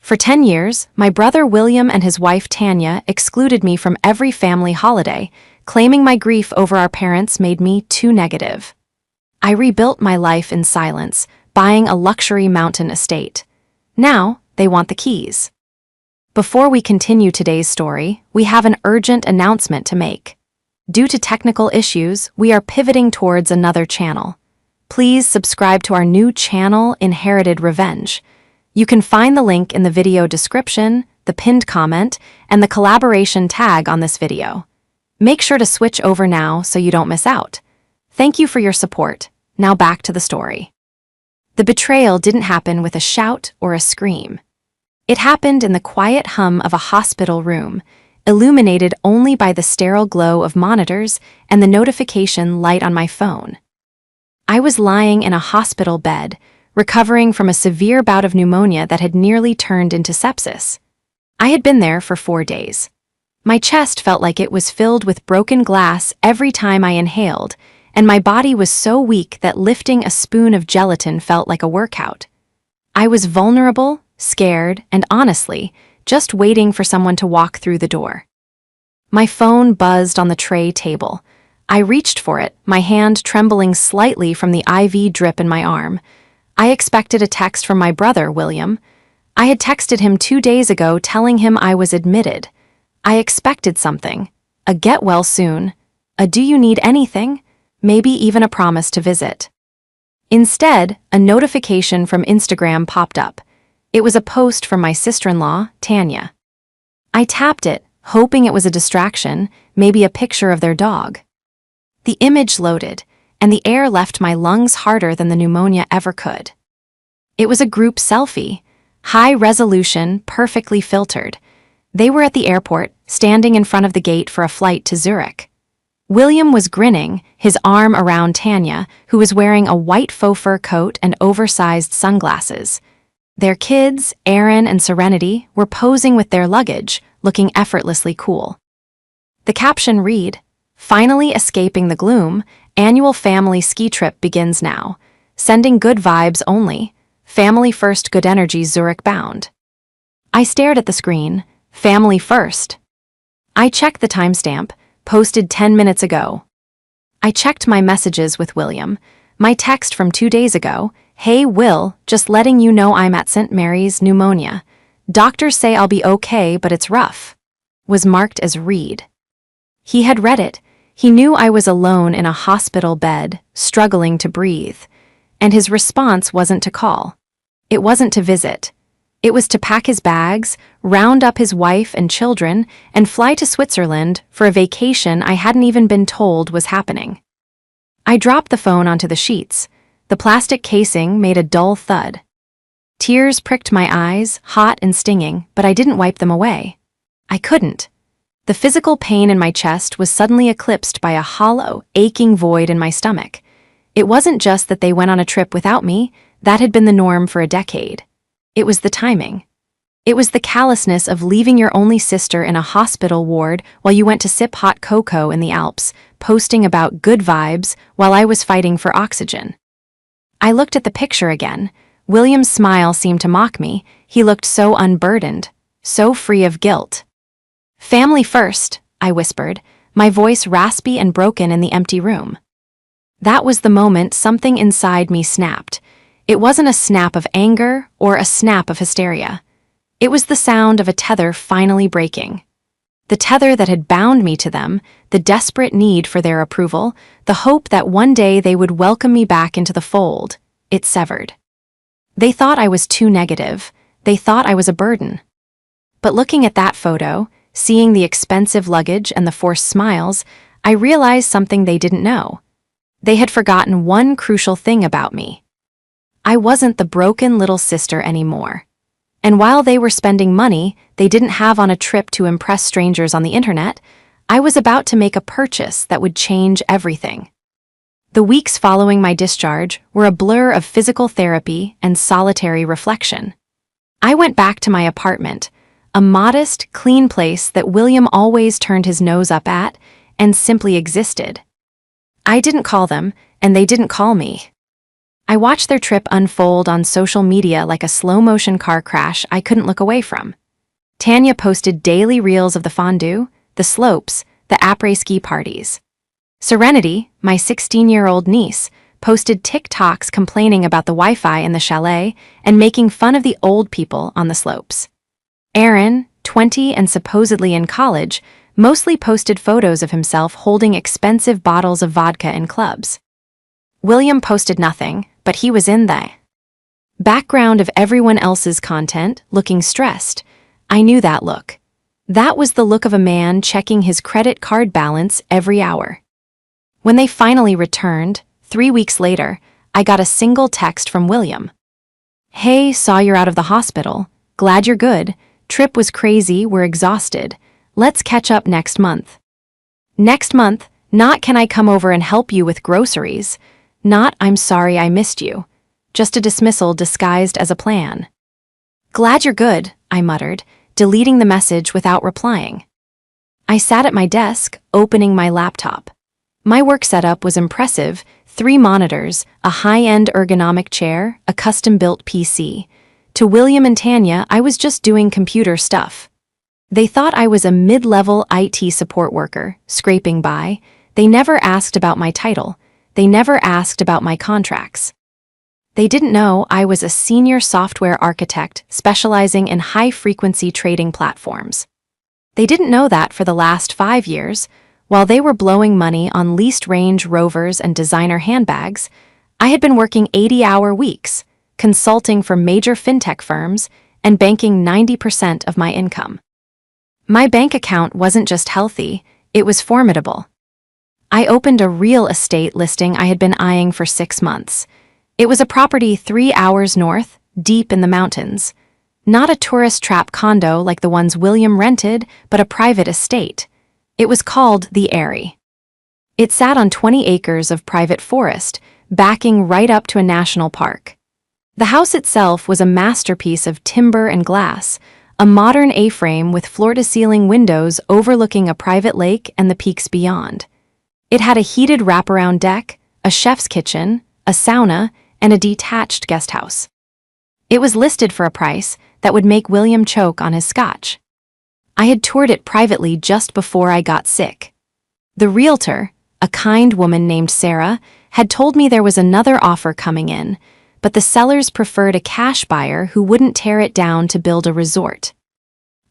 For 10 years, my brother William and his wife Tanya excluded me from every family holiday, claiming my grief over our parents made me too negative. I rebuilt my life in silence, buying a luxury mountain estate. Now, they want the keys. Before we continue today's story, we have an urgent announcement to make. Due to technical issues, we are pivoting towards another channel. Please subscribe to our new channel, Inherited Revenge. You can find the link in the video description, the pinned comment, and the collaboration tag on this video. Make sure to switch over now so you don't miss out. Thank you for your support. Now back to the story. The betrayal didn't happen with a shout or a scream. It happened in the quiet hum of a hospital room, illuminated only by the sterile glow of monitors and the notification light on my phone. I was lying in a hospital bed, recovering from a severe bout of pneumonia that had nearly turned into sepsis. I had been there for 4 days. My chest felt like it was filled with broken glass every time I inhaled, and my body was so weak that lifting a spoon of gelatin felt like a workout. I was vulnerable, scared, and honestly, just waiting for someone to walk through the door. My phone buzzed on the tray table. I reached for it, my hand trembling slightly from the IV drip in my arm. I expected a text from my brother, William. I had texted him 2 days ago telling him I was admitted. I expected something. A get well soon. A do you need anything? Maybe even a promise to visit. Instead, a notification from Instagram popped up. It was a post from my sister-in-law, Tanya. I tapped it, hoping it was a distraction, maybe a picture of their dog. The image loaded, and the air left my lungs harder than the pneumonia ever could. It was a group selfie, high resolution, perfectly filtered. They were at the airport, standing in front of the gate for a flight to Zurich. William was grinning, his arm around Tanya, who was wearing a white faux fur coat and oversized sunglasses. Their kids, Aaron and Serenity, were posing with their luggage, looking effortlessly cool. The caption read, "Finally escaping the gloom, annual family ski trip begins now. Sending good vibes only. Family first good energy Zurich bound." I stared at the screen. Family first. I checked the timestamp, posted 10 minutes ago. I checked my messages with William. My text from 2 days ago, "Hey Will, just letting you know I'm at St. Mary's pneumonia. Doctors say I'll be okay, but it's rough," was marked as read. He had read it. He knew I was alone in a hospital bed, struggling to breathe. And his response wasn't to call. It wasn't to visit. It was to pack his bags, round up his wife and children, and fly to Switzerland for a vacation I hadn't even been told was happening. I dropped the phone onto the sheets. The plastic casing made a dull thud. Tears pricked my eyes, hot and stinging, but I didn't wipe them away. I couldn't. The physical pain in my chest was suddenly eclipsed by a hollow, aching void in my stomach. It wasn't just that they went on a trip without me. That had been the norm for a decade. It was the timing. It was the callousness of leaving your only sister in a hospital ward while you went to sip hot cocoa in the Alps, posting about good vibes while I was fighting for oxygen. I looked at the picture again. William's smile seemed to mock me. He looked so unburdened, so free of guilt. "Family first," I whispered, my voice raspy and broken in the empty room. That was the moment something inside me snapped. It wasn't a snap of anger or a snap of hysteria. It was the sound of a tether finally breaking. The tether that had bound me to them, the desperate need for their approval, the hope that one day they would welcome me back into the fold, it severed. They thought I was too negative. They thought I was a burden. But looking at that photo, seeing the expensive luggage and the forced smiles, I realized something they didn't know. They had forgotten one crucial thing about me. I wasn't the broken little sister anymore. And while they were spending money they didn't have on a trip to impress strangers on the internet, I was about to make a purchase that would change everything. The weeks following my discharge were a blur of physical therapy and solitary reflection. I went back to my apartment, a modest, clean place that William always turned his nose up at, and simply existed. I didn't call them, and they didn't call me. I watched their trip unfold on social media like a slow-motion car crash I couldn't look away from. Tanya posted daily reels of the fondue, the slopes, the après-ski parties. Serenity, my 16-year-old niece, posted TikToks complaining about the Wi-Fi in the chalet and making fun of the old people on the slopes. Aaron, 20 and supposedly in college, mostly posted photos of himself holding expensive bottles of vodka in clubs. William posted nothing, but he was in the background of everyone else's content, looking stressed. I knew that look. That was the look of a man checking his credit card balance every hour. When they finally returned, 3 weeks later, I got a single text from William. "Hey, saw you're out of the hospital. Glad you're good. Trip was crazy, we're exhausted. Let's catch up next month." Next month, not "can I come over and help you with groceries?" Not "I'm sorry I missed you." Just a dismissal disguised as a plan. "Glad you're good," I muttered, deleting the message without replying. I sat at my desk, opening my laptop. My work setup was impressive: 3 monitors, a high-end ergonomic chair, a custom-built PC. To William and Tanya, I was just doing computer stuff. They thought I was a mid-level IT support worker, scraping by. They never asked about my title. They never asked about my contracts. They didn't know I was a senior software architect specializing in high-frequency trading platforms. They didn't know that for the last 5 years, while they were blowing money on leased Range Rovers and designer handbags, I had been working 80-hour weeks, consulting for major fintech firms, and banking 90% of my income. My bank account wasn't just healthy, it was formidable. I opened a real estate listing I had been eyeing for 6 months. It was a property 3 hours north, deep in the mountains. Not a tourist trap condo like the ones William rented, but a private estate. It was called The Eyrie. It sat on 20 acres of private forest, backing right up to a national park. The house itself was a masterpiece of timber and glass, a modern A-frame with floor-to-ceiling windows overlooking a private lake and the peaks beyond. It had a heated wraparound deck, a chef's kitchen, a sauna, and a detached guest house. It was listed for a price that would make William choke on his scotch. I had toured it privately just before I got sick. The realtor, a kind woman named Sarah, had told me there was another offer coming in, but the sellers preferred a cash buyer who wouldn't tear it down to build a resort.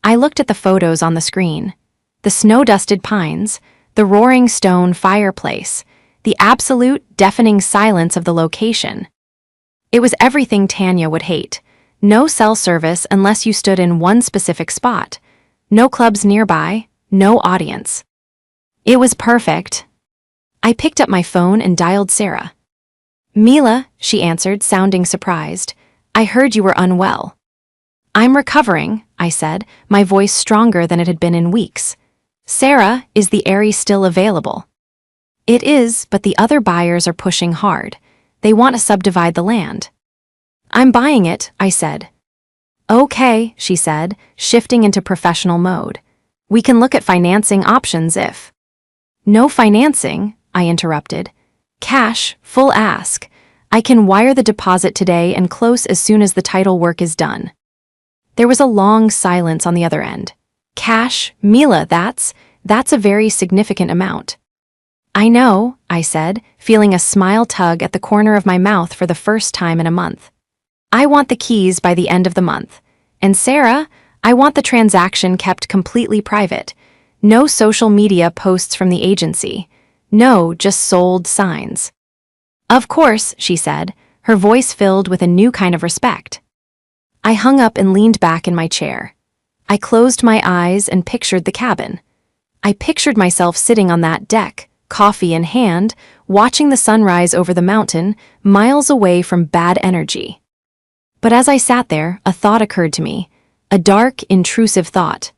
I looked at the photos on the screen. The snow-dusted pines, the roaring stone fireplace, the absolute, deafening silence of the location. It was everything Tanya would hate. No cell service unless you stood in one specific spot. No clubs nearby, no audience. It was perfect. I picked up my phone and dialed Sarah. "Mila," she answered, sounding surprised. "I heard you were unwell." "I'm recovering," I said, my voice stronger than it had been in weeks. "Sarah, is the Eyrie still available?" "It is, but the other buyers are pushing hard. They want to subdivide the land." "I'm buying it," I said. "Okay," she said, shifting into professional mode. "We can look at financing options if—" "No financing," I interrupted. "Cash, full ask. I can wire the deposit today and close as soon as the title work is done." There was a long silence on the other end. "Cash, Mila, that's a very significant amount." "I know," I said, feeling a smile tug at the corner of my mouth for the first time in a month. "I want the keys by the end of the month. And Sarah, I want the transaction kept completely private. No social media posts from the agency. No, just sold signs." "Of course," she said, her voice filled with a new kind of respect. I hung up and leaned back in my chair. I closed my eyes and pictured the cabin. I pictured myself sitting on that deck, coffee in hand, watching the sunrise over the mountain, miles away from bad energy. But as I sat there, a thought occurred to me, a dark, intrusive thought.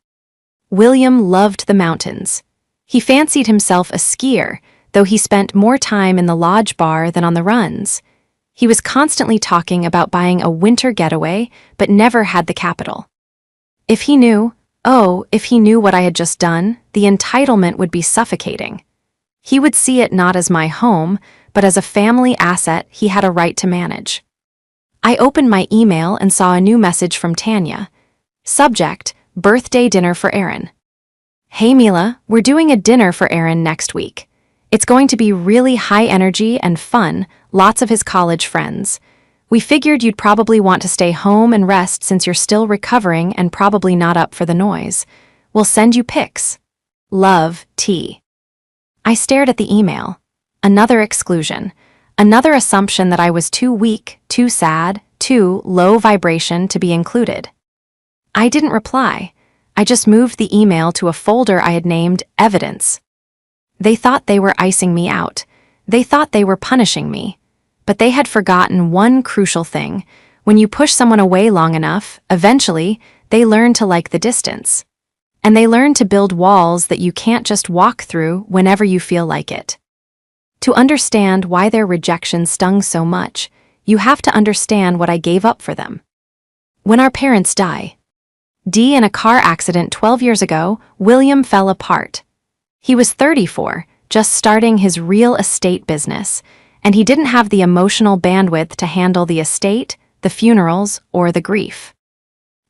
William loved the mountains. He fancied himself a skier, though he spent more time in the lodge bar than on the runs. He was constantly talking about buying a winter getaway, but never had the capital. If he knew what I had just done, the entitlement would be suffocating. He would see it not as my home, but as a family asset he had a right to manage. I opened my email and saw a new message from Tanya. Subject: birthday dinner for Aaron. Hey Mila, we're doing a dinner for Aaron next week. It's going to be really high energy and fun, lots of his college friends. We figured you'd probably want to stay home and rest since you're still recovering and probably not up for the noise. We'll send you pics. Love, T. I stared at the email. Another exclusion. Another assumption that I was too weak, too sad, too low vibration to be included. I didn't reply. I just moved the email to a folder I had named Evidence. They thought they were icing me out. They thought they were punishing me. But they had forgotten one crucial thing. When you push someone away long enough, eventually, they learn to like the distance. And they learn to build walls that you can't just walk through whenever you feel like it. To understand why their rejection stung so much, you have to understand what I gave up for them. When our parents die. D. In a car accident 12 years ago, William fell apart. He was 34, just starting his real estate business, and he didn't have the emotional bandwidth to handle the estate, the funerals, or the grief.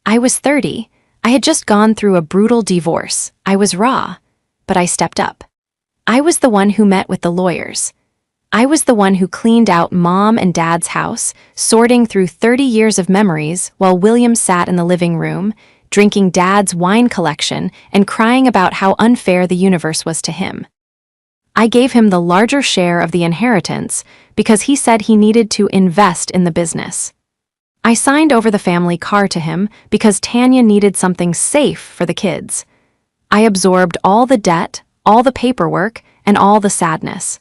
I was 30. I had just gone through a brutal divorce. I was raw, but I stepped up. I was the one who met with the lawyers. I was the one who cleaned out Mom and Dad's house, sorting through 30 years of memories while William sat in the living room, drinking Dad's wine collection and crying about how unfair the universe was to him. I gave him the larger share of the inheritance because he said he needed to invest in the business. I signed over the family car to him because Tanya needed something safe for the kids. I absorbed all the debt, all the paperwork, and all the sadness.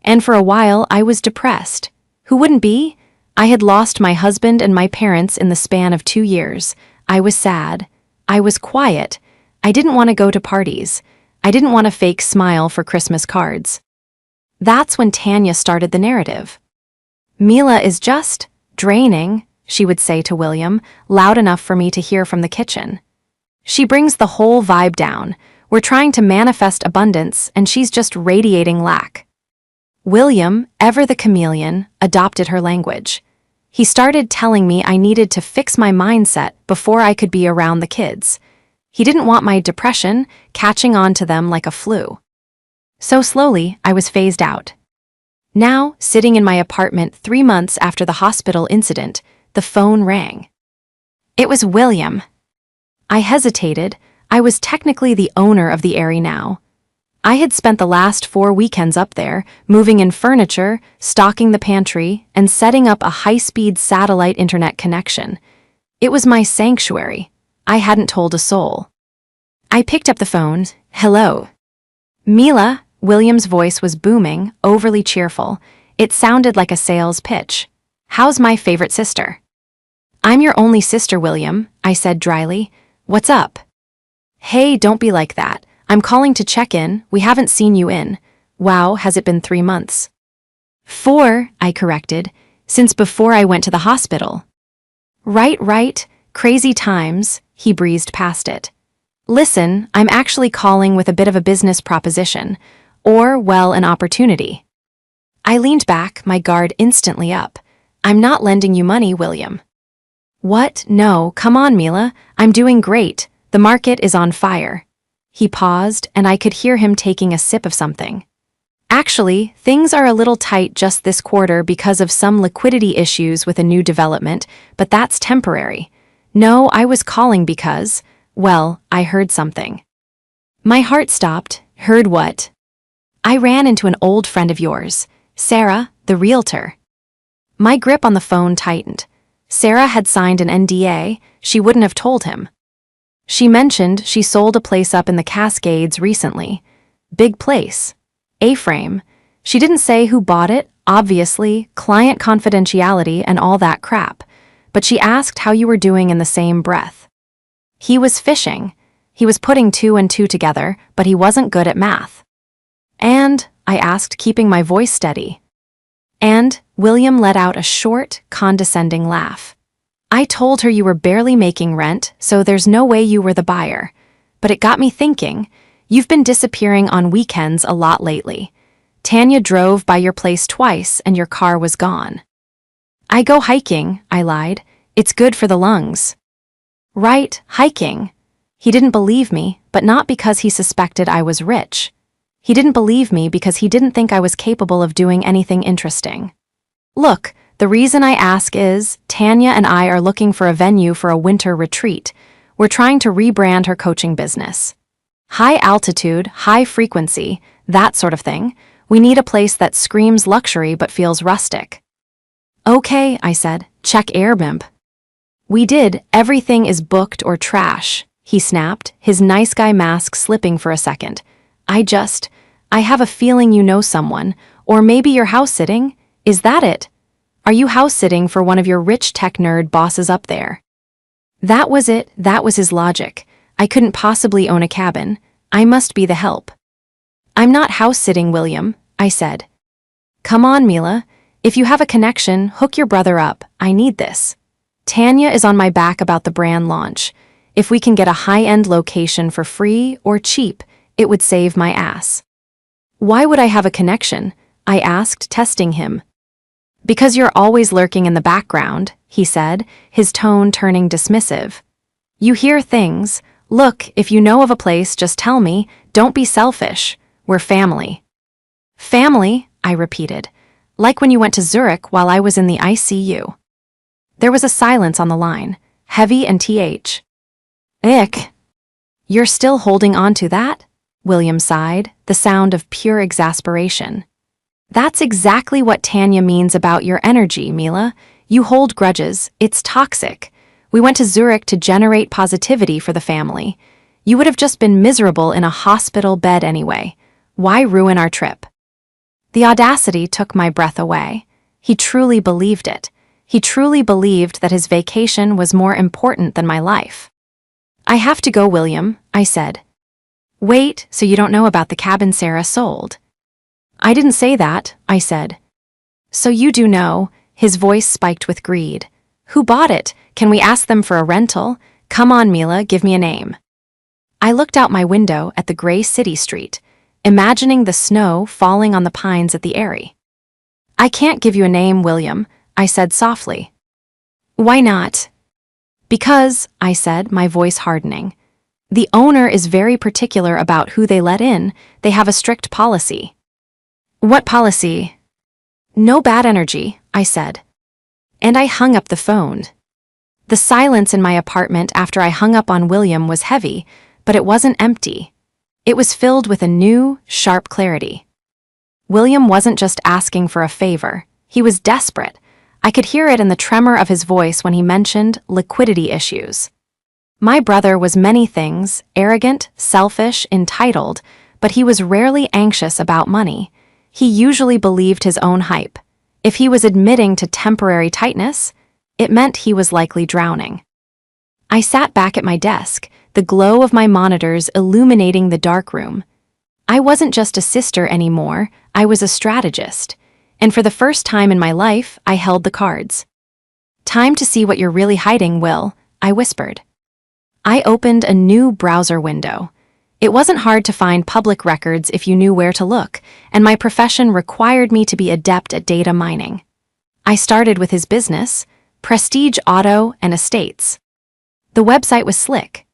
And for a while, I was depressed. Who wouldn't be? I had lost my husband and my parents in the span of 2 years. I was sad. I was quiet. I didn't want to go to parties. I didn't want a fake smile for Christmas cards. That's when Tanya started the narrative. Mila is just draining, she would say to William, loud enough for me to hear from the kitchen. She brings the whole vibe down. We're trying to manifest abundance, and she's just radiating lack. William, ever the chameleon, adopted her language. He started telling me I needed to fix my mindset before I could be around the kids. He didn't want my depression catching on to them like a flu. So slowly, I was phased out. Now, sitting in my apartment 3 months after the hospital incident, the phone rang. It was William. I hesitated. I was technically the owner of the area now. I had spent the last 4 weekends up there, moving in furniture, stocking the pantry, and setting up a high-speed satellite internet connection. It was my sanctuary. I hadn't told a soul. I picked up the phone. Hello. Mila, William's voice was booming, overly cheerful. It sounded like a sales pitch. How's my favorite sister? I'm your only sister, William, I said dryly. What's up? Hey, don't be like that. I'm calling to check in. We haven't seen you in. Wow, has it been 3 months? 4, I corrected, since before I went to the hospital. Right. Crazy times, he breezed past it. Listen, I'm actually calling with a bit of a business proposition, or, well, an opportunity. I leaned back, my guard instantly up. I'm not lending you money, William. What? No, come on, Mila. I'm doing great. The market is on fire. He paused, and I could hear him taking a sip of something. Actually, things are a little tight just this quarter because of some liquidity issues with a new development, but that's temporary. No, I was calling because, well, I heard something. My heart stopped. Heard what? I ran into an old friend of yours, Sarah, the realtor. My grip on the phone tightened. Sarah had signed an NDA. She wouldn't have told him. She mentioned she sold a place up in the Cascades recently. Big place. A-frame. She didn't say who bought it, obviously, client confidentiality and all that crap, but she asked how you were doing in the same breath. He was fishing. He was putting 2 and 2 together, but he wasn't good at math. And, I asked, keeping my voice steady. And, William let out a short, condescending laugh. I told her you were barely making rent, so there's no way you were the buyer. But it got me thinking. You've been disappearing on weekends a lot lately. Tanya drove by your place twice and your car was gone. I go hiking, I lied. It's good for the lungs. Right, hiking. He didn't believe me, but not because he suspected I was rich. He didn't believe me because he didn't think I was capable of doing anything interesting. Look, the reason I ask is, Tanya and I are looking for a venue for a winter retreat. We're trying to rebrand her coaching business. High altitude, high frequency, that sort of thing. We need a place that screams luxury but feels rustic. Okay, I said, check Airbnb. We did, everything is booked or trash, he snapped, his nice guy mask slipping for a second. I have a feeling you know someone, or maybe you're house-sitting? Is that it? Are you house-sitting for one of your rich tech nerd bosses up there? That was it, that was his logic. I couldn't possibly own a cabin. I must be the help. I'm not house-sitting, William, I said. Come on, Mila. If you have a connection, hook your brother up. I need this. Tanya is on my back about the brand launch. If we can get a high-end location for free or cheap, it would save my ass. Why would I have a connection? I asked, testing him. Because you're always lurking in the background, he said, his tone turning dismissive. You hear things. Look, if you know of a place, just tell me. Don't be selfish. We're family. Family, I repeated. Like when you went to Zurich while I was in the ICU. There was a silence on the line, heavy and th. Ick. You're still holding on to that? William sighed, the sound of pure exasperation. That's exactly what Tanya means about your energy, Mila. You hold grudges. It's toxic. We went to Zurich to generate positivity for the family. You would have just been miserable in a hospital bed anyway. Why ruin our trip? The audacity took my breath away. He truly believed it. He truly believed that his vacation was more important than my life. I have to go, William, I said. Wait, so you don't know about the cabin Sarah sold? I didn't say that, I said. So you do know, his voice spiked with greed. Who bought it? Can we ask them for a rental? Come on, Mila, give me a name. I looked out my window at the gray city street, imagining the snow falling on the pines at the Eyrie. I can't give you a name, William, I said softly. Why not? Because, I said, my voice hardening. The owner is very particular about who they let in. They have a strict policy. What policy? No bad energy, I said. And I hung up the phone. The silence in my apartment after I hung up on William was heavy, but it wasn't empty. It was filled with a new, sharp clarity. William wasn't just asking for a favor. He was desperate. I could hear it in the tremor of his voice when he mentioned liquidity issues. My brother was many things, arrogant, selfish, entitled, but he was rarely anxious about money. He usually believed his own hype. If he was admitting to temporary tightness, it meant he was likely drowning. I sat back at my desk, the glow of my monitors illuminating the dark room. I wasn't just a sister anymore, I was a strategist. And for the first time in my life, I held the cards. Time to see what you're really hiding, Will, I whispered. I opened a new browser window. It wasn't hard to find public records if you knew where to look, and my profession required me to be adept at data mining. I started with his business, Prestige Auto and Estates. The website was slick.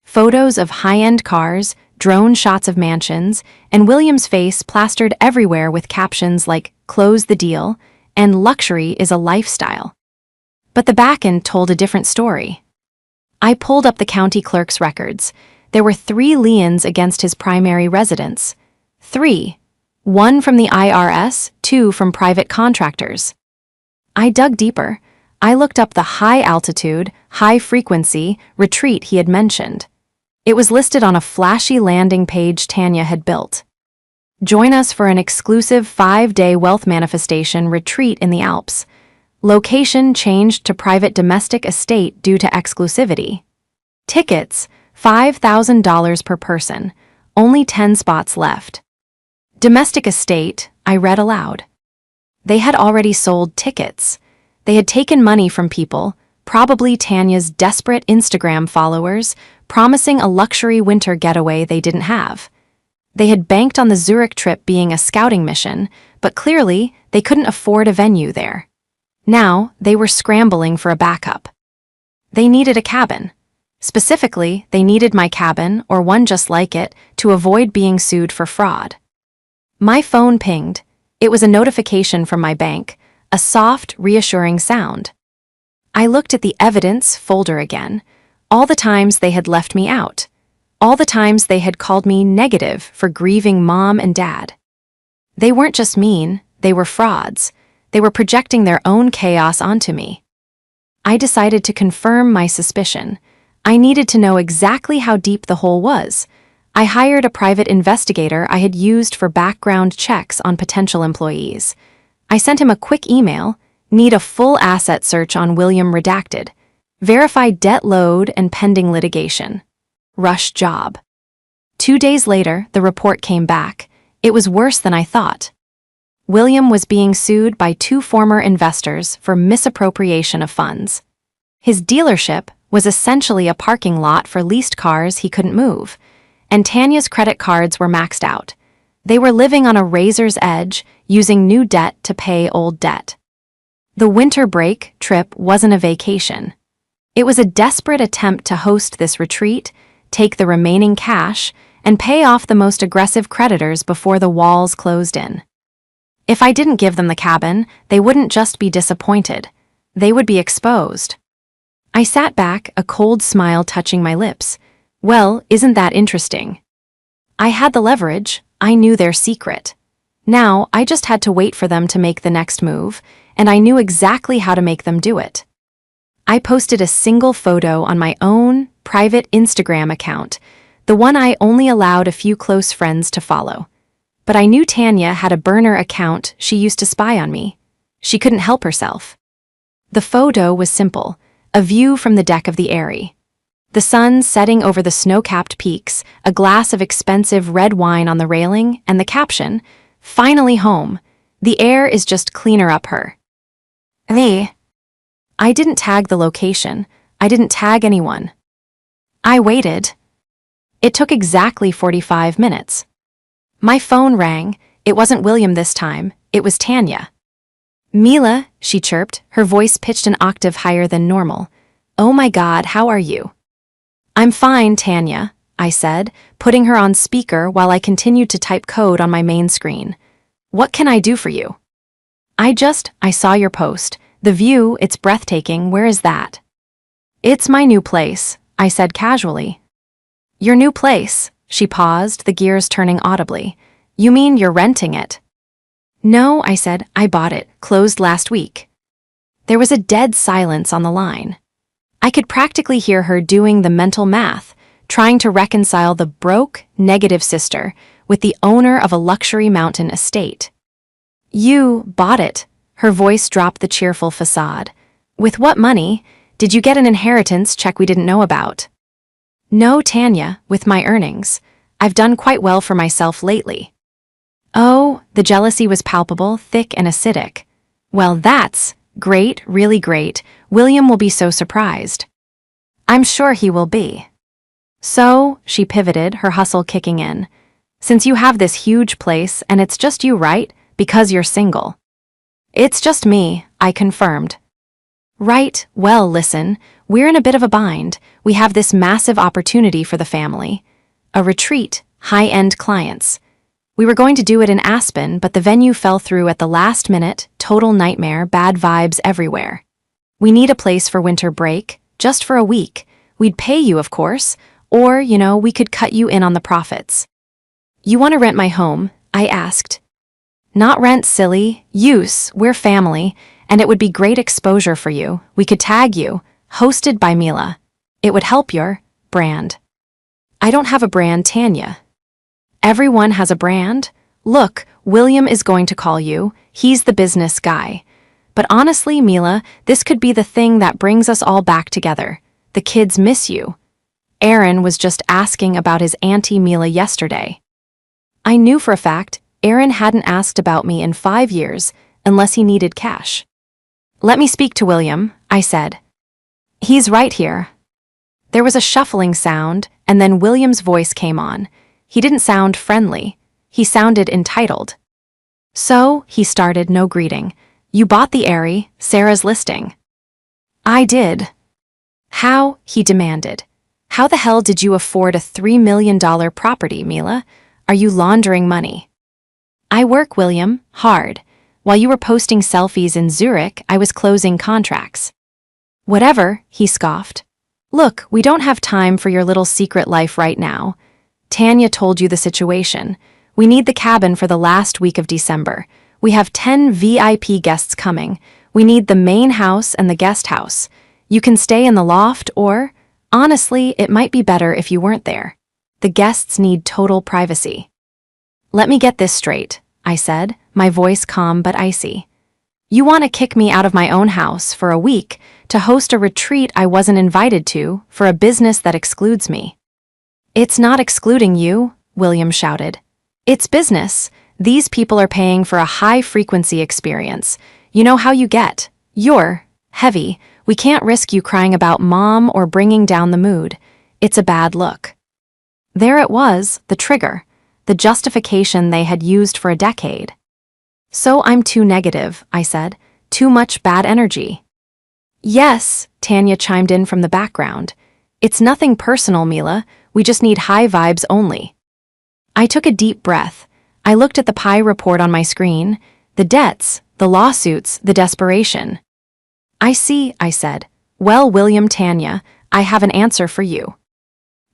Photos of high-end cars, drone shots of mansions, and William's face plastered everywhere with captions like, "Close the deal," and "Luxury is a lifestyle." But the back-end told a different story. I pulled up the county clerk's records. There were 3 liens against his primary residence. 3. 1 from the IRS, 2 from private contractors. I dug deeper. I looked up the high-altitude, high-frequency retreat he had mentioned. It was listed on a flashy landing page Tanya had built. Join us for an exclusive 5-day wealth manifestation retreat in the Alps. Location changed to private domestic estate due to exclusivity. Tickets, $5,000 per person, only 10 spots left. Domestic estate, I read aloud. They had already sold tickets. They had taken money from people, probably Tanya's desperate Instagram followers, promising a luxury winter getaway they didn't have. They had banked on the Zurich trip being a scouting mission, but clearly they couldn't afford a venue there. Now, they were scrambling for a backup. They needed a cabin. Specifically, they needed my cabin, or one just like it, to avoid being sued for fraud. My phone pinged. It was a notification from my bank, a soft, reassuring sound. I looked at the evidence folder again, all the times they had left me out, all the times they had called me negative for grieving mom and dad. They weren't just mean, they were frauds. They were projecting their own chaos onto me. I decided to confirm my suspicion. I needed to know exactly how deep the hole was. I hired a private investigator I had used for background checks on potential employees. I sent him a quick email, need a full asset search on William redacted, verify debt load and pending litigation. Rush job. 2 days later, the report came back. It was worse than I thought. William was being sued by 2 former investors for misappropriation of funds. His dealership was essentially a parking lot for leased cars he couldn't move, and Tanya's credit cards were maxed out. They were living on a razor's edge, using new debt to pay old debt. The winter break trip wasn't a vacation. It was a desperate attempt to host this retreat, take the remaining cash, and pay off the most aggressive creditors before the walls closed in. If I didn't give them the cabin, they wouldn't just be disappointed. They would be exposed. I sat back, a cold smile touching my lips. Well, isn't that interesting? I had the leverage. I knew their secret. Now, I just had to wait for them to make the next move, and I knew exactly how to make them do it. I posted a single photo on my own private Instagram account, the one I only allowed a few close friends to follow. But I knew Tanya had a burner account she used to spy on me. She couldn't help herself. The photo was simple, a view from the deck of the Airy. The sun setting over the snow-capped peaks, a glass of expensive red wine on the railing, and the caption, "Finally home. The air is just cleaner up her." I didn't tag the location. I didn't tag anyone. I waited. It took exactly 45 minutes. My phone rang. It wasn't William this time. It was Tanya. "Mila," she chirped, her voice pitched an octave higher than normal. "Oh my God, how are you?" "I'm fine, Tanya," I said, putting her on speaker while I continued to type code on my main screen. "What can I do for you?" I saw your post. The view, it's breathtaking. Where is that?" "It's my new place," I said casually. "Your new place?" She paused, the gears turning audibly. "You mean you're renting it?" "No," I said, "I bought it, closed last week." There was a dead silence on the line. I could practically hear her doing the mental math, trying to reconcile the broke, negative sister with the owner of a luxury mountain estate. "You bought it." Her voice dropped the cheerful facade. "With what money? Did you get an inheritance check we didn't know about?" "No, Tanya, with my earnings. I've done quite well for myself lately." Oh, the jealousy was palpable, thick and acidic. "Well, that's great, really great. William will be so surprised." "I'm sure he will be." "So," she pivoted, her hustle kicking in, "since you have this huge place and it's just you, right? Because you're single." "It's just me," I confirmed. "Right, well, listen, we're in a bit of a bind. We have this massive opportunity for the family. A retreat, high-end clients. We were going to do it in Aspen, but the venue fell through at the last minute, total nightmare, bad vibes everywhere. We need a place for winter break, just for a week. We'd pay you, of course, or, we could cut you in on the profits." "You want to rent my home?" I asked. "Not rent, silly. Use. We're family, and it would be great exposure for you. We could tag you, hosted by Mila. It would help your brand." "I don't have a brand, Tanya." "Everyone has a brand. Look, William is going to call you. He's the business guy. But honestly, Mila, this could be the thing that brings us all back together. The kids miss you. Aaron was just asking about his Auntie Mila yesterday." I knew for a fact Aaron hadn't asked about me in 5 years unless he needed cash. "Let me speak to William," I said. "He's right here." There was a shuffling sound, and then William's voice came on. He didn't sound friendly. He sounded entitled. So, he started, no greeting. You bought the area, Sarah's listing. I did. How? He demanded. How the hell did you afford a $3 million property, Mila? Are you laundering money? I work, William, hard. While you were posting selfies in Zurich, I was closing contracts. Whatever, he scoffed. Look, we don't have time for your little secret life right now. Tanya told you the situation. We need the cabin for the last week of December. We have 10 VIP guests coming. We need the main house and the guest house. You can stay in the loft or, honestly, it might be better if you weren't there. The guests need total privacy. Let me get this straight, I said, my voice calm but icy. You want to kick me out of my own house for a week to host a retreat I wasn't invited to for a business that excludes me. It's not excluding you, William shouted. It's business. These people are paying for a high-frequency experience. You know how you get. You're heavy. We can't risk you crying about mom or bringing down the mood. It's a bad look. There it was, the trigger, the justification they had used for a decade. So I'm too negative, I said. Too much bad energy. Yes, Tanya chimed in from the background. It's nothing personal, Mila. We just need high vibes only. I took a deep breath. I looked at the pie report on my screen. The debts, the lawsuits, the desperation. I see, I said. Well, William, Tanya, I have an answer for you.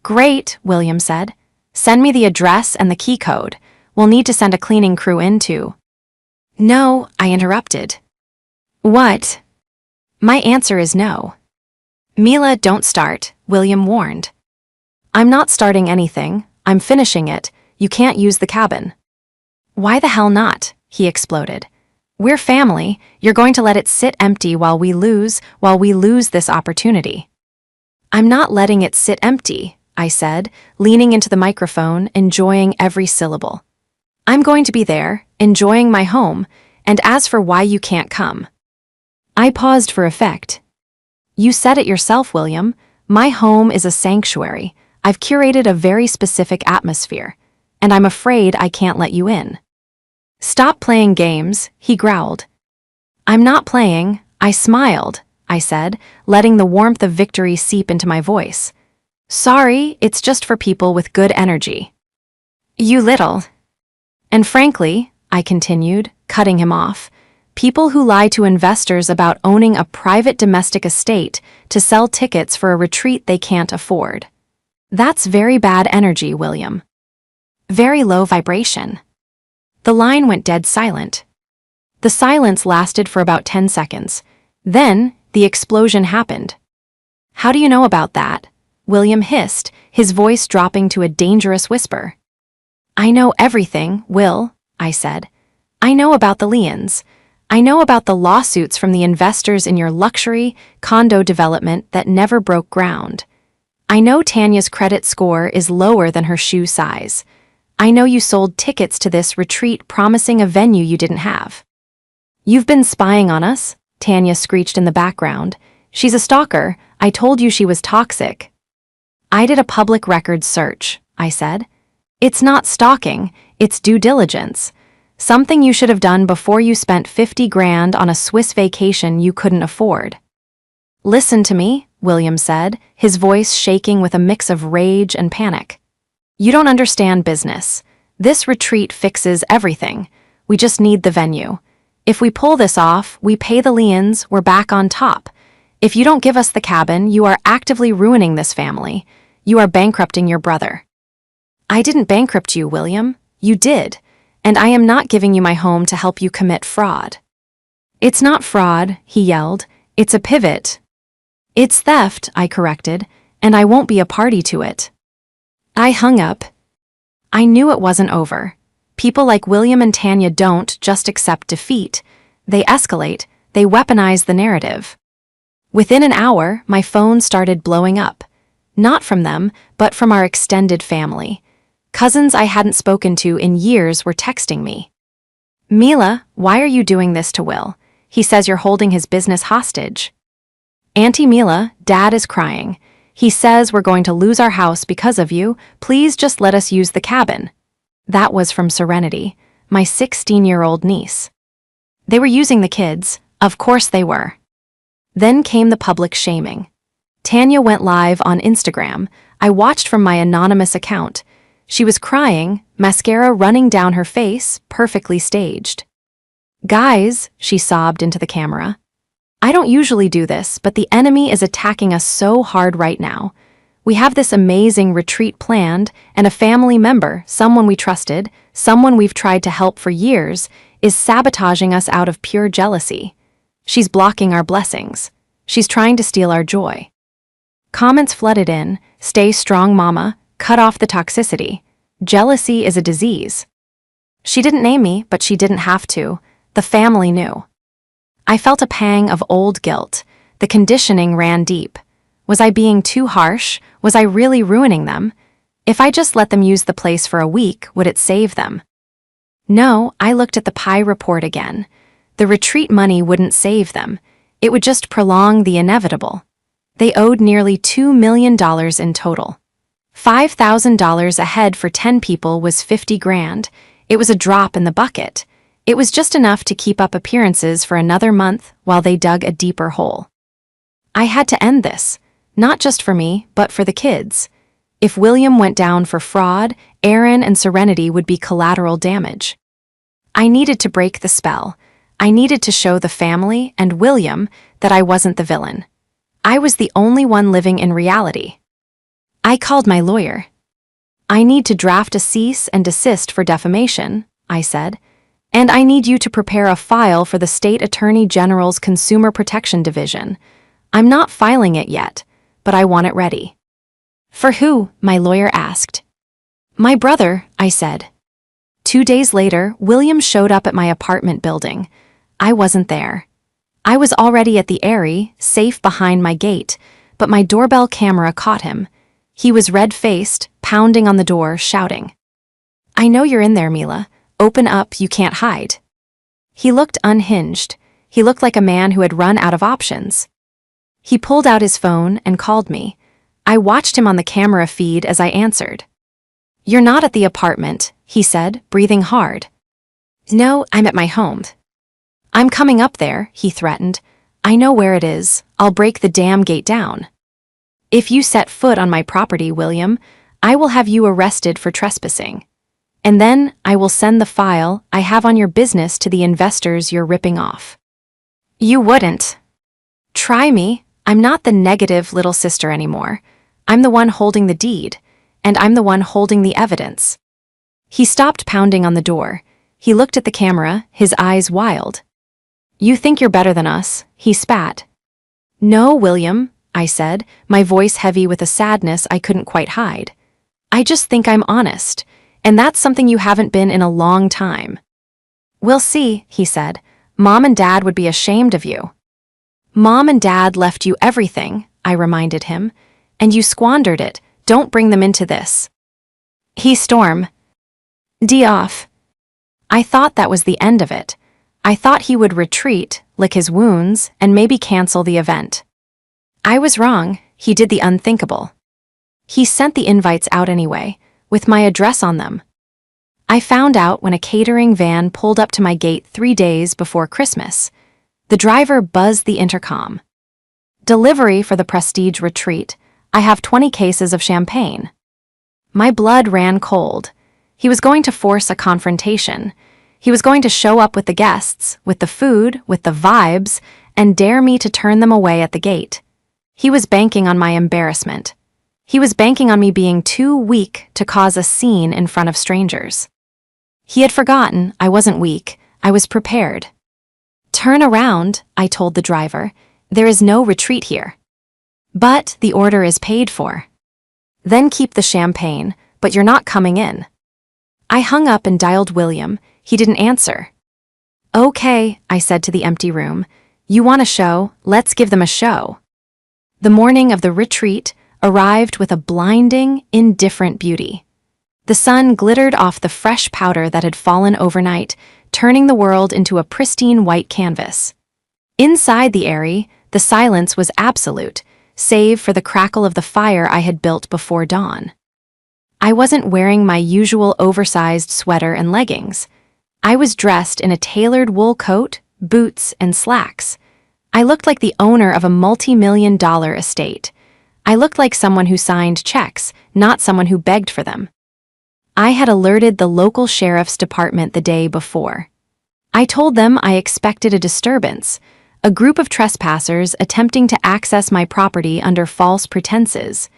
Great, William said. Send me the address and the key code. We'll need to send a cleaning crew in too. No, I interrupted. What? My answer is no. Mila, don't start, William warned. I'm not starting anything. I'm finishing it. You can't use the cabin. Why the hell not? He exploded. We're family. You're going to let it sit empty while we lose this opportunity. I'm not letting it sit empty, I said, leaning into the microphone, enjoying every syllable. I'm going to be there, enjoying my home, and as for why you can't come. I paused for effect. You said it yourself, William. My home is a sanctuary. I've curated a very specific atmosphere, and I'm afraid I can't let you in. Stop playing games, he growled. I'm not playing, I smiled, I said, letting the warmth of victory seep into my voice. Sorry, it's just for people with good energy. You little. And frankly, I continued, cutting him off, people who lie to investors about owning a private domestic estate to sell tickets for a retreat they can't afford. That's very bad energy, William. Very low vibration. The line went dead silent. The silence lasted for about 10 seconds. Then, the explosion happened. How do you know about that? William hissed, his voice dropping to a dangerous whisper. I know everything, Will, I said. I know about the liens. I know about the lawsuits from the investors in your luxury condo development that never broke ground. I know Tanya's credit score is lower than her shoe size. I know you sold tickets to this retreat promising a venue you didn't have. You've been spying on us, Tanya screeched in the background. She's a stalker. I told you she was toxic. I did a public records search, I said. It's not stalking, it's due diligence. Something you should have done before you spent 50 grand on a Swiss vacation you couldn't afford. Listen to me, William said, his voice shaking with a mix of rage and panic. You don't understand business. This retreat fixes everything. We just need the venue. If we pull this off, we pay the liens, we're back on top. If you don't give us the cabin, you are actively ruining this family. You are bankrupting your brother. I didn't bankrupt you, William. You did. And I am not giving you my home to help you commit fraud. It's not fraud, he yelled. It's a pivot. It's theft, I corrected, and I won't be a party to it. I hung up. I knew it wasn't over. People like William and Tanya don't just accept defeat. They escalate, they weaponize the narrative. Within an hour, my phone started blowing up. Not from them, but from our extended family. Cousins I hadn't spoken to in years were texting me. Mila, why are you doing this to Will? He says you're holding his business hostage. Auntie Mila, Dad is crying. He says we're going to lose our house because of you. Please just let us use the cabin. That was from Serenity, my 16-year-old niece. They were using the kids. Of course they were. Then came the public shaming. Tanya went live on Instagram. I watched from my anonymous account. She was crying, mascara running down her face, perfectly staged. "Guys," she sobbed into the camera. "I don't usually do this, but the enemy is attacking us so hard right now. We have this amazing retreat planned, and a family member, someone we trusted, someone we've tried to help for years, is sabotaging us out of pure jealousy. She's blocking our blessings. She's trying to steal our joy." Comments flooded in. "Stay strong, mama. Cut off the toxicity. Jealousy is a disease." She didn't name me, but she didn't have to. The family knew. I felt a pang of old guilt. The conditioning ran deep. Was I being too harsh? Was I really ruining them? If I just let them use the place for a week, would it save them? No, I looked at the pie report again. The retreat money wouldn't save them. It would just prolong the inevitable. They owed nearly $2 million in total. $5,000 a head for 10 people was 50 grand. It was a drop in the bucket. It was just enough to keep up appearances for another month while they dug a deeper hole. I had to end this, not just for me, but for the kids. If William went down for fraud, Aaron and Serenity would be collateral damage. I needed to break the spell. I needed to show the family and William that I wasn't the villain. I was the only one living in reality. I called my lawyer. "I need to draft a cease and desist for defamation," I said, "and I need you to prepare a file for the State Attorney General's Consumer Protection Division. I'm not filing it yet, but I want it ready." "For who?" my lawyer asked. "My brother," I said. 2 days later, William showed up at my apartment building. I wasn't there. I was already at the Airy, safe behind my gate, but my doorbell camera caught him. He was red-faced, pounding on the door, shouting, "I know you're in there, Mila. Open up, you can't hide." He looked unhinged. He looked like a man who had run out of options. He pulled out his phone and called me. I watched him on the camera feed as I answered. "You're not at the apartment," he said, breathing hard. "No, I'm at my home." "I'm coming up there," he threatened. "I know where it is. I'll break the damn gate down. If you set foot on my property, William, I will have you arrested for trespassing. And then I will send the file I have on your business to the investors you're ripping off." "You wouldn't." "Try me. I'm not the negative little sister anymore. I'm the one holding the deed, and I'm the one holding the evidence." He stopped pounding on the door. He looked at the camera, his eyes wild. "You think you're better than us," he spat. "No, William," I said, my voice heavy with a sadness I couldn't quite hide. "I just think I'm honest, and that's something you haven't been in a long time." "We'll see," he said. "Mom and Dad would be ashamed of you." "Mom and Dad left you everything," I reminded him, "and you squandered it. Don't bring them into this." He stormed. "D off." I thought that was the end of it. I thought he would retreat, lick his wounds, and maybe cancel the event. I was wrong. He did the unthinkable. He sent the invites out anyway, with my address on them. I found out when a catering van pulled up to my gate 3 days before Christmas. The driver buzzed the intercom. "Delivery for the Prestige Retreat. I have 20 cases of champagne." My blood ran cold. He was going to force a confrontation. He was going to show up with the guests, with the food, with the vibes, and dare me to turn them away at the gate. He was banking on my embarrassment. He was banking on me being too weak to cause a scene in front of strangers. He had forgotten I wasn't weak. I was prepared. "Turn around," I told the driver. "There is no retreat here." "But the order is paid for." "Then keep the champagne, but you're not coming in." I hung up and dialed William. He didn't answer. "Okay," I said to the empty room. "You want a show? Let's give them a show." The morning of the retreat arrived with a blinding, indifferent beauty. The sun glittered off the fresh powder that had fallen overnight, turning the world into a pristine white canvas. Inside the Airy, the silence was absolute. save for the crackle of the fire I had built before dawn. I wasn't wearing my usual oversized sweater and leggings. I was dressed in a tailored wool coat, boots, and slacks. I looked like the owner of a multi-million-dollar estate. I looked like someone who signed checks, not someone who begged for them. I had alerted the local sheriff's department the day before. I told them I expected a disturbance, a group of trespassers attempting to access my property under false pretenses.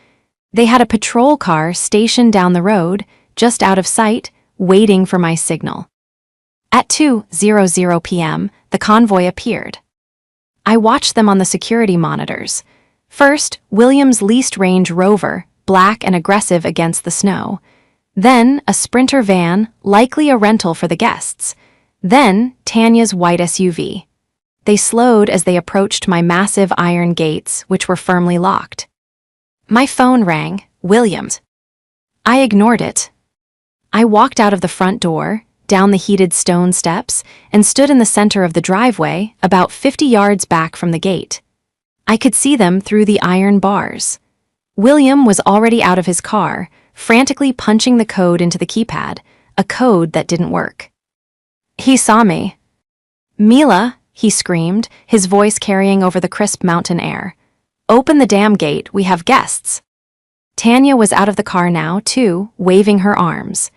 They had a patrol car stationed down the road, just out of sight, waiting for my signal. At 2:00 p.m., the convoy appeared. I watched them on the security monitors. First, William's leased Range Rover, black and aggressive against the snow. Then, a Sprinter van, likely a rental for the guests. Then, Tanya's white SUV. They slowed as they approached my massive iron gates, which were firmly locked. My phone rang. Williams. I ignored it. I walked out of the front door, down the heated stone steps, and stood in the center of the driveway, about 50 yards back from the gate. I could see them through the iron bars. William was already out of his car, frantically punching the code into the keypad, a code that didn't work. He saw me. "Mila," he screamed, his voice carrying over the crisp mountain air. "Open the damn gate, we have guests." Tanya was out of the car now, too, waving her arms.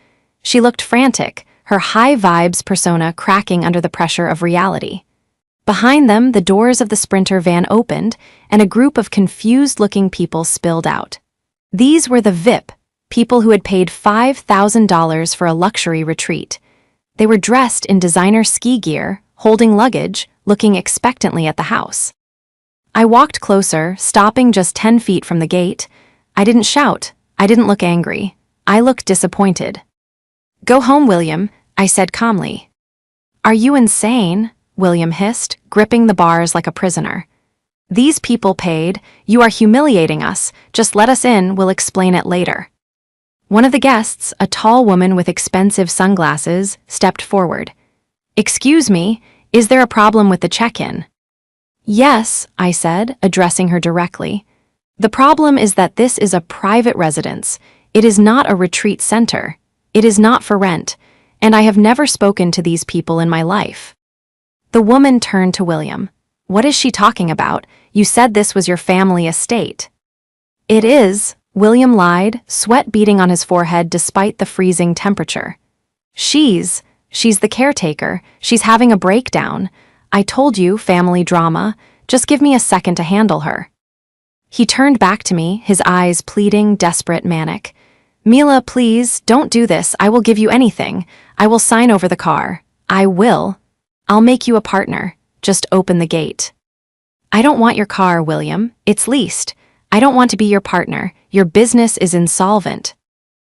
She looked frantic, her high-vibes persona cracking under the pressure of reality. Behind them, the doors of the Sprinter van opened, and a group of confused-looking people spilled out. These were the VIP, people who had paid $5,000 for a luxury retreat. They were dressed in designer ski gear, holding luggage, looking expectantly at the house. I walked closer, stopping just 10 feet from the gate. I didn't shout. I didn't look angry. I looked disappointed. "Go home, William," I said calmly. "Are you insane?" William hissed, gripping the bars like a prisoner. "These people paid. You are humiliating us. Just let us in, we'll explain it later." One of the guests, a tall woman with expensive sunglasses, stepped forward. "Excuse me, is there a problem with the check-in?" "Yes," I said, addressing her directly. "The problem is that this is a private residence. It is not a retreat center. It is not for rent, and I have never spoken to these people in my life." The woman turned to William. "What is she talking about? You said this was your family estate." "It is," William lied, sweat beading on his forehead despite the freezing temperature. She's the caretaker. She's having a breakdown. I told you, family drama. Just give me a second to handle her." He turned back to me, his eyes pleading, desperate, manic. "Mila, please, don't do this. I will give you anything. I will sign over the car. I will. I'll make you a partner. Just open the gate." "I don't want your car, William. It's leased. I don't want to be your partner. Your business is insolvent."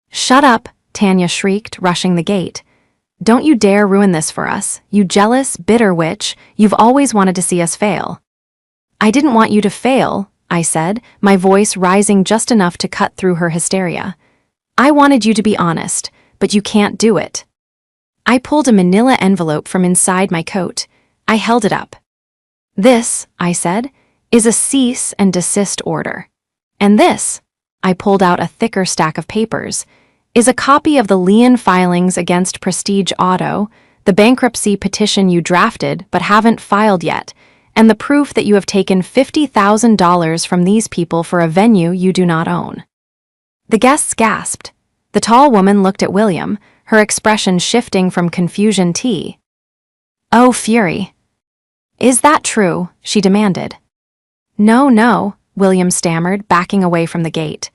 "Shut up," Tanya shrieked, rushing the gate. "Don't you dare ruin this for us, you jealous, bitter witch. You've always wanted to see us fail." "I didn't want you to fail," I said, my voice rising just enough to cut through her hysteria. "I wanted you to be honest, but you can't do it." I pulled a manila envelope from inside my coat. I held it up. "This," I said, "is a cease and desist order. And this," I pulled out a thicker stack of papers, "is a copy of the lien filings against Prestige Auto, the bankruptcy petition you drafted but haven't filed yet, and the proof that you have taken $50,000 from these people for a venue you do not own." The guests gasped. The tall woman looked at William, her expression shifting from confusion to "Oh, fury." "Is that true?" she demanded. No, William stammered, backing away from the gate.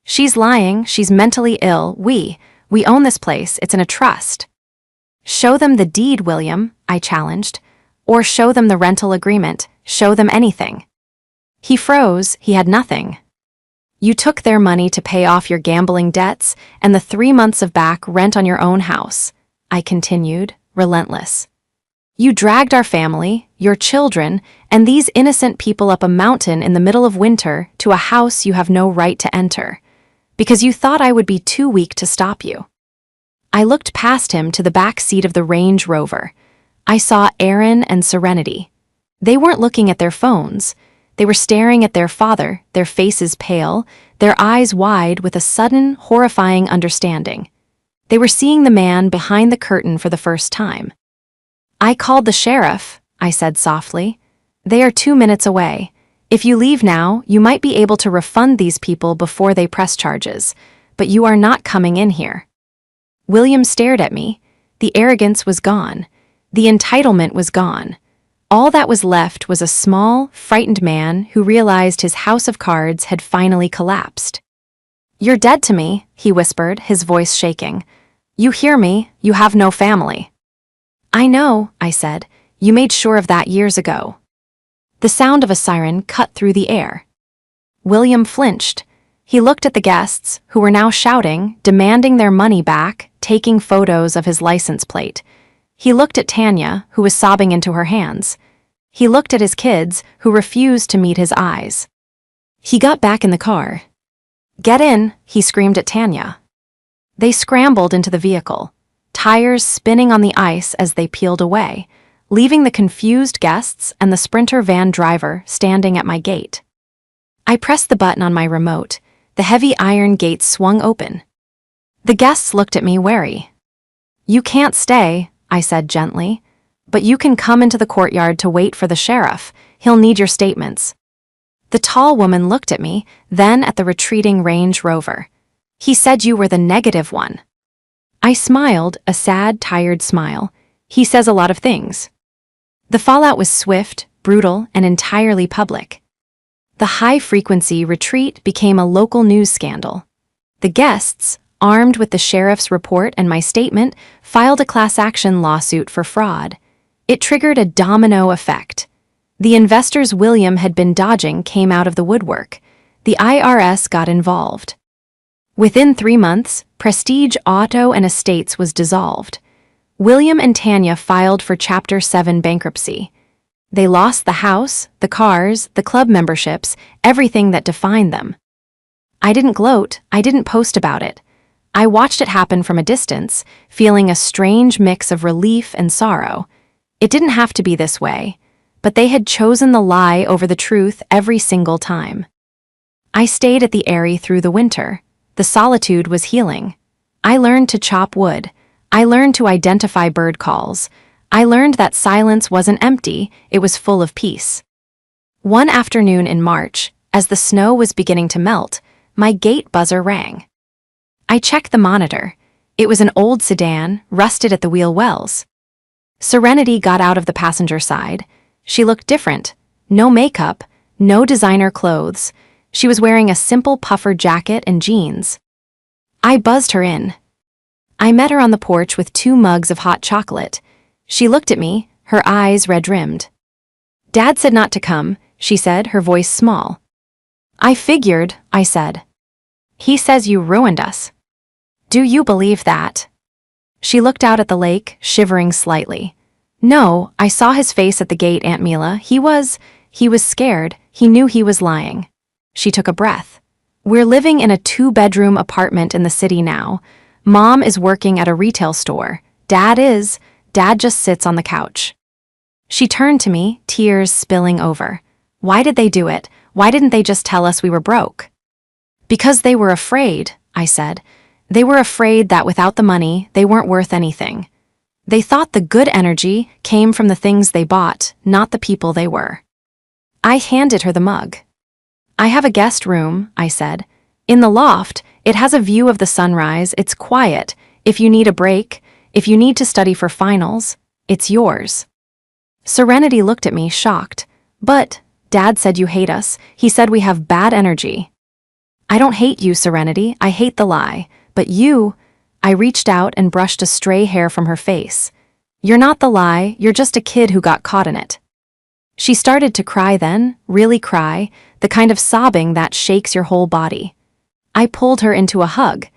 "She's lying, she's mentally ill, we own this place, it's in a trust." "Show them the deed, William," I challenged. "Or show them the rental agreement, show them anything." He froze, he had nothing. "You took their money to pay off your gambling debts and the 3 months of back rent on your own house," I continued, relentless. "You dragged our family, your children, and these innocent people up a mountain in the middle of winter to a house you have no right to enter, because you thought I would be too weak to stop you." I looked past him to the back seat of the Range Rover. I saw Aaron and Serenity. They weren't looking at their phones. They were staring at their father, their faces pale, their eyes wide with a sudden, horrifying understanding. They were seeing the man behind the curtain for the first time. "I called the sheriff," I said softly. "They are 2 minutes away. If you leave now, you might be able to refund these people before they press charges, but you are not coming in here." William stared at me. The arrogance was gone. The entitlement was gone. All that was left was a small, frightened man who realized his house of cards had finally collapsed. "You're dead to me," he whispered, his voice shaking. "You hear me, you have no family." "I know," I said. "You made sure of that years ago." The sound of a siren cut through the air. William flinched. He looked at the guests, who were now shouting, demanding their money back, taking photos of his license plate. He looked at Tanya, who was sobbing into her hands. He looked at his kids, who refused to meet his eyes. He got back in the car. "Get in," he screamed at Tanya. They scrambled into the vehicle, tires spinning on the ice as they peeled away, leaving the confused guests and the Sprinter van driver standing at my gate. I pressed the button on my remote. The heavy iron gates swung open. The guests looked at me wary. "You can't stay," I said gently, "but you can come into the courtyard to wait for the sheriff. He'll need your statements." The tall woman looked at me, then at the retreating Range Rover. "He said you were the negative one." I smiled, a sad, tired smile. "He says a lot of things." The fallout was swift, brutal, and entirely public. The high-frequency retreat became a local news scandal. The guests, armed with the sheriff's report and my statement, filed a class-action lawsuit for fraud. It triggered a domino effect. The investors William had been dodging came out of the woodwork. The IRS got involved. Within 3 months, Prestige Auto and Estates was dissolved. William and Tanya filed for Chapter 7 bankruptcy. They lost the house, the cars, the club memberships, everything that defined them. I didn't gloat, I didn't post about it. I watched it happen from a distance, feeling a strange mix of relief and sorrow. It didn't have to be this way, but they had chosen the lie over the truth every single time. I stayed at the Eyrie through the winter. The solitude was healing. I learned to chop wood. I learned to identify bird calls. I learned that silence wasn't empty, it was full of peace. One afternoon in March, as the snow was beginning to melt, my gate buzzer rang. I checked the monitor. It was an old sedan, rusted at the wheel wells. Serenity got out of the passenger side. She looked different. No makeup, no designer clothes. She was wearing a simple puffer jacket and jeans. I buzzed her in. I met her on the porch with 2 mugs of hot chocolate. She looked at me, her eyes red-rimmed. "Dad said not to come," she said, her voice small. "I figured," I said. "He says you ruined us." "Do you believe that?" She looked out at the lake, shivering slightly. "No, I saw his face at the gate, Aunt Mila. He was scared. He knew he was lying." She took a breath. "We're living in a 2-bedroom apartment in the city now. Mom is working at a retail store. Dad just sits on the couch." She turned to me, tears spilling over. "Why did they do it? Why didn't they just tell us we were broke?" "Because they were afraid," I said. "They were afraid that without the money, they weren't worth anything. They thought the good energy came from the things they bought, not the people they were." I handed her the mug. "I have a guest room," I said. "In the loft, it has a view of the sunrise, it's quiet. If you need a break, if you need to study for finals, it's yours." Serenity looked at me, shocked. "But, Dad said you hate us. He said we have bad energy." "I don't hate you, Serenity. I hate the lie. But you—" I reached out and brushed a stray hair from her face. "You're not the lie, you're just a kid who got caught in it." She started to cry then, really cry, the kind of sobbing that shakes your whole body. I pulled her into a hug.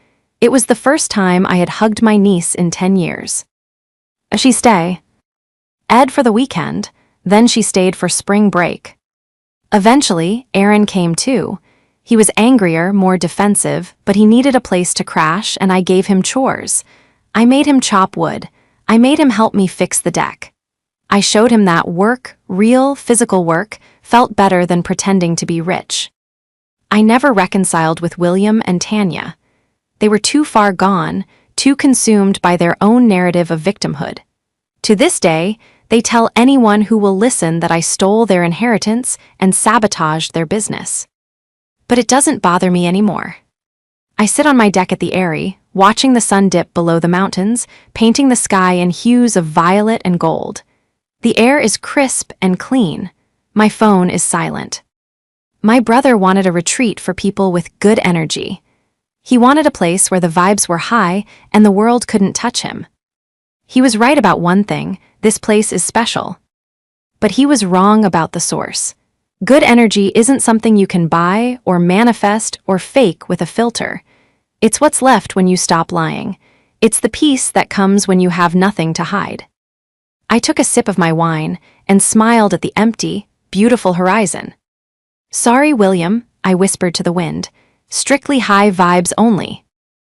It was the first time I had hugged my niece in 10 years. She stay. Ed for the weekend, then she stayed for spring break. Eventually, Aaron came too. He was angrier, more defensive, but he needed a place to crash and I gave him chores. I made him chop wood. I made him help me fix the deck. I showed him that work, real, physical work, felt better than pretending to be rich. I never reconciled with William and Tanya. They were too far gone, too consumed by their own narrative of victimhood. To this day, they tell anyone who will listen that I stole their inheritance and sabotaged their business. But it doesn't bother me anymore. I sit on my deck at the Eyrie, watching the sun dip below the mountains, painting the sky in hues of violet and gold. The air is crisp and clean. My phone is silent. My brother wanted a retreat for people with good energy. He wanted a place where the vibes were high and the world couldn't touch him. He was right about one thing: this place is special. But he was wrong about the source. Good energy isn't something you can buy or manifest or fake with a filter. It's what's left when you stop lying. It's the peace that comes when you have nothing to hide. I took a sip of my wine and smiled at the empty, beautiful horizon. "Sorry, William," I whispered to the wind. "Strictly high vibes only."